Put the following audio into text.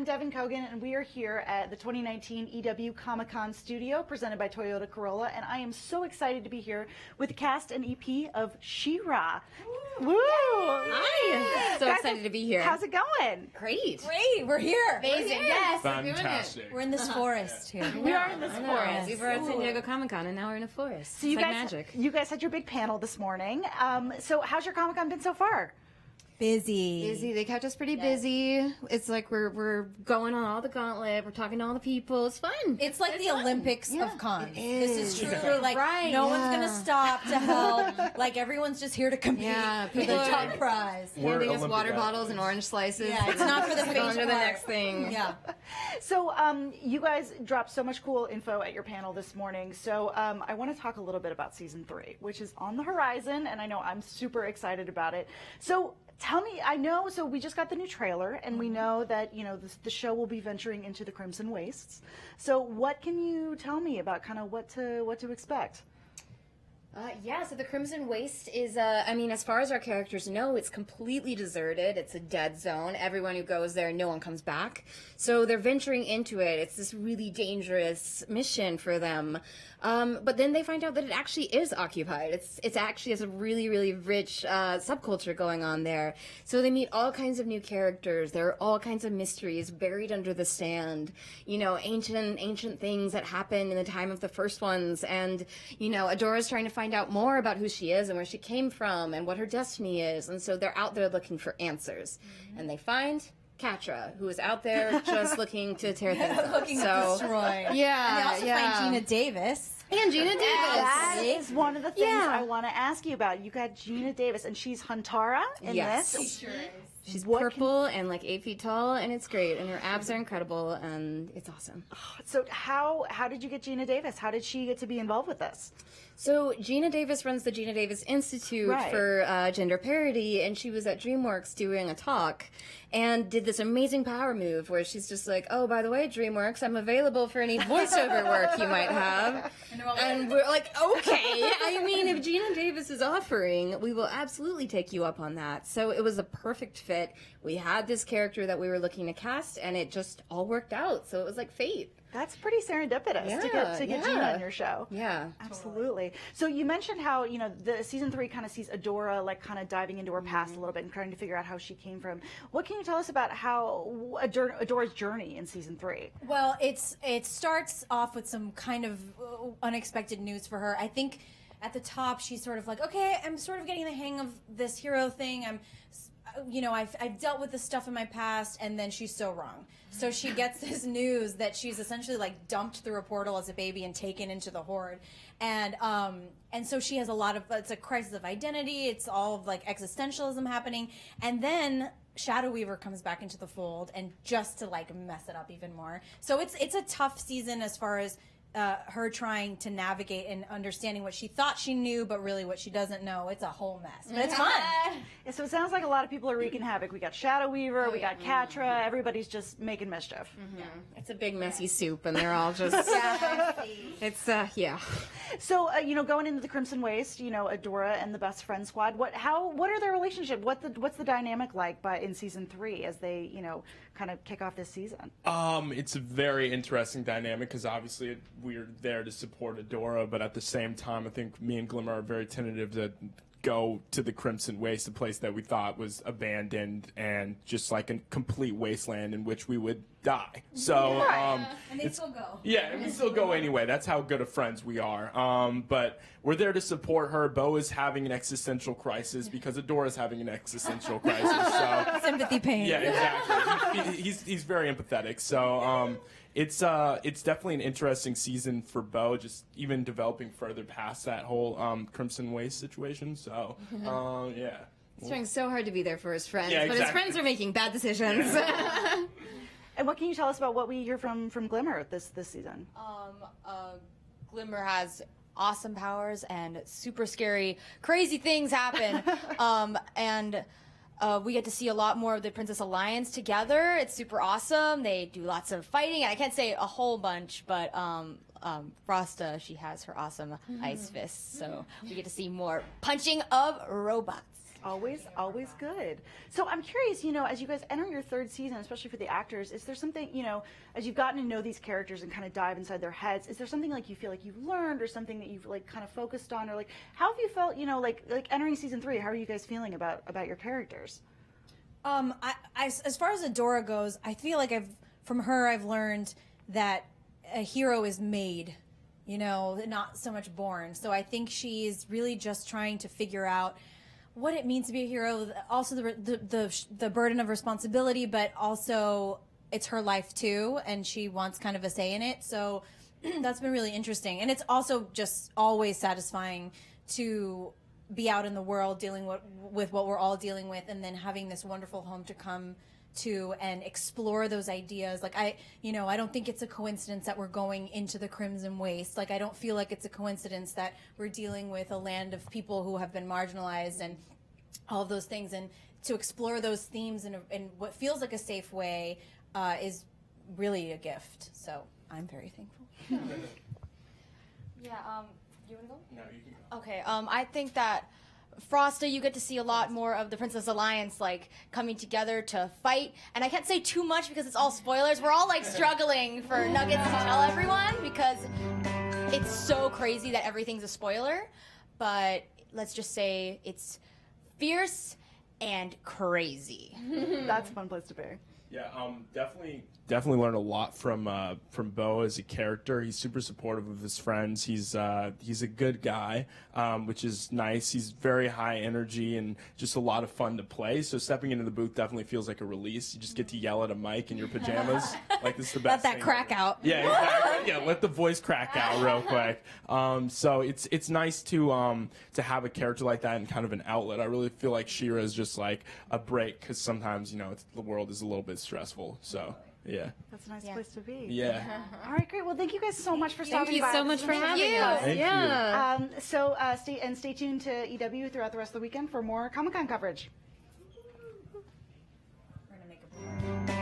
I'm Devin Kogan, and we are here at the 2019 EW Comic-Con studio presented by Toyota Corolla, and I am so excited to be here with the cast and EP of She-Ra. Woo! Hi! So excited to be here. How's it going? Great. Great, we're here. Amazing, yes. Fantastic. We're in this forest here. We are in this I know. forest. We were at San Diego Comic-Con, and now we're in a forest. So you it's guys, like magic. You guys had your big panel this morning. So how's your Comic-Con been so far? Busy. They kept us pretty busy. It's like we're going on all the gauntlet. We're talking to all the people. It's fun. It's like the Olympics of cons. is. This is truly like no one's gonna stop to help. Like everyone's just here to compete for people the are top prize. handing us Olympic water athletes. bottles and orange slices. Yeah, it's not for the Going faint to of the heart. next thing. Yeah. So you guys dropped so much cool info at your panel this morning. So I want to talk a little bit about season 3, which is on the horizon, and I know I'm super excited about it. So tell me, so we just got the new trailer, and we know that, the show will be venturing into the Crimson Wastes. So what can you tell me about kind of what to expect? So the Crimson Waste is, as far as our characters know, it's completely deserted. It's a dead zone. Everyone who goes there, no one comes back. So they're venturing into it. It's this really dangerous mission for them. But then they find out that it actually is occupied. It's actually has a really, really rich subculture going on there. So they meet all kinds of new characters. There are all kinds of mysteries buried under the sand. Ancient things that happened in the time of the first ones. And, Adora's trying to find out more about who she is and where she came from and what her destiny is. And so they're out there looking for answers. And they find Catra, who is out there just looking to tear things up. Looking to destroy. Yeah, And they also find Geena Davis. And Geena Davis. That is one of the things I want to ask you about. You got Geena Davis, and she's Huntara in Yes. this. She sure is. She's purple and like 8 feet tall, and it's great. And her abs are incredible, and it's awesome. So how did you get Geena Davis? How did she get to be involved with this? So Geena Davis runs the Geena Davis Institute for gender parity, and she was at DreamWorks doing a talk and did this amazing power move where she's just like, oh, by the way, DreamWorks, I'm available for any voiceover work you might have. And we're like, okay. If Geena Davis is offering, we will absolutely take you up on that. So it was a perfect fit. We had this character that we were looking to cast, and it just all worked out. So it was like fate. That's pretty serendipitous to get Geena on your show. Yeah. Absolutely. So you mentioned how, the season 3 kind of sees Adora like kind of diving into her past a little bit and trying to figure out how she came from. What can you tell us about how Adora's journey in season 3? Well, it starts off with some kind of unexpected news for her. I think at the top she's sort of like, okay, I'm sort of getting the hang of this hero thing. I've dealt with this stuff in my past, and then she's so wrong. So she gets this news that she's essentially like dumped through a portal as a baby and taken into the Horde, and so she has it's a crisis of identity. It's all of like existentialism happening, and then Shadow Weaver comes back into the fold, and just to like mess it up even more. So it's a tough season as far as her trying to navigate and understanding what she thought she knew, but really what she doesn't know. It's a whole mess, but it's fun. Yeah, so it sounds like a lot of people are wreaking havoc. We got Shadow Weaver, we got Catra, everybody's just making mischief. Yeah. It's a big messy soup, and they're all just, it's, So, going into the Crimson Waste, Adora and the Best Friend Squad, what are their relationship? What's the dynamic like in season 3 as they, kind of kick off this season? It's a very interesting dynamic because obviously we're there to support Adora, but at the same time, I think me and Glimmer are very tentative to go to the Crimson Waste, a place that we thought was abandoned and just like a complete wasteland in which we would die. So, and they still go. Yeah, and we still go anyway. That's how good of friends we are. But we're there to support her. Bo is having an existential crisis because Adora's having an existential crisis. So Sympathy pain. yeah, exactly. He's very empathetic. So it's definitely an interesting season for Bo, just even developing further past that whole Crimson Waste situation. So yeah. He's trying so hard to be there for his friends, Yeah, but his exactly. friends are making bad decisions. And what can you tell us about what we hear from Glimmer this season? Glimmer has awesome powers and super scary, crazy things happen. We get to see a lot more of the Princess Alliance together. It's super awesome. They do lots of fighting. And I can't say a whole bunch, but Frosta, she has her awesome ice fists. So we get to see more punching of robots. Always good. So I'm curious, as you guys enter your third season, especially for the actors, is there something, as you've gotten to know these characters and kind of dive inside their heads, is there something like you feel like you've learned or something that you've like kind of focused on, or like how have you felt, like entering season 3? How are you guys feeling about your characters? As far as Adora goes, I feel like from her I've learned that a hero is made, not so much born. So I think she's really just trying to figure out what it means to be a hero, also the burden of responsibility, but also it's her life too, and she wants kind of a say in it. So that's been really interesting. And it's also just always satisfying to be out in the world dealing with what we're all dealing with, and then having this wonderful home to come to and explore those ideas. Like I don't think it's a coincidence that we're going into the Crimson Waste. Like I don't feel like it's a coincidence that we're dealing with a land of people who have been marginalized and all of those things. And to explore those themes in what feels like a safe way is really a gift. So I'm very thankful. Yeah. You want to go? No, you can go. Okay. I think that Frosta, you get to see a lot more of the Princess Alliance, like, coming together to fight. And I can't say too much because it's all spoilers. We're all, like, struggling for nuggets to tell everyone because it's so crazy that everything's a spoiler. But let's just say it's fierce and crazy. That's a fun place to be. Yeah, definitely learned a lot from Beau as a character. He's super supportive of his friends. He's a good guy, which is nice. He's very high energy and just a lot of fun to play. So stepping into the booth definitely feels like a release. You just get to yell at a mic in your pajamas. Like, this is the best. Let that crack out. Yeah, exactly. Yeah, let the voice crack out real quick. So it's nice to have a character like that and kind of an outlet. I really feel like She-Ra is just like a break because sometimes the world is a little bit stressful. So. Yeah. That's a nice place to be. Yeah. All right, great. Well, thank you guys so much for stopping by. Thank you so much for having us. Thank you. So stay tuned to EW throughout the rest of the weekend for more Comic-Con coverage. We're gonna make a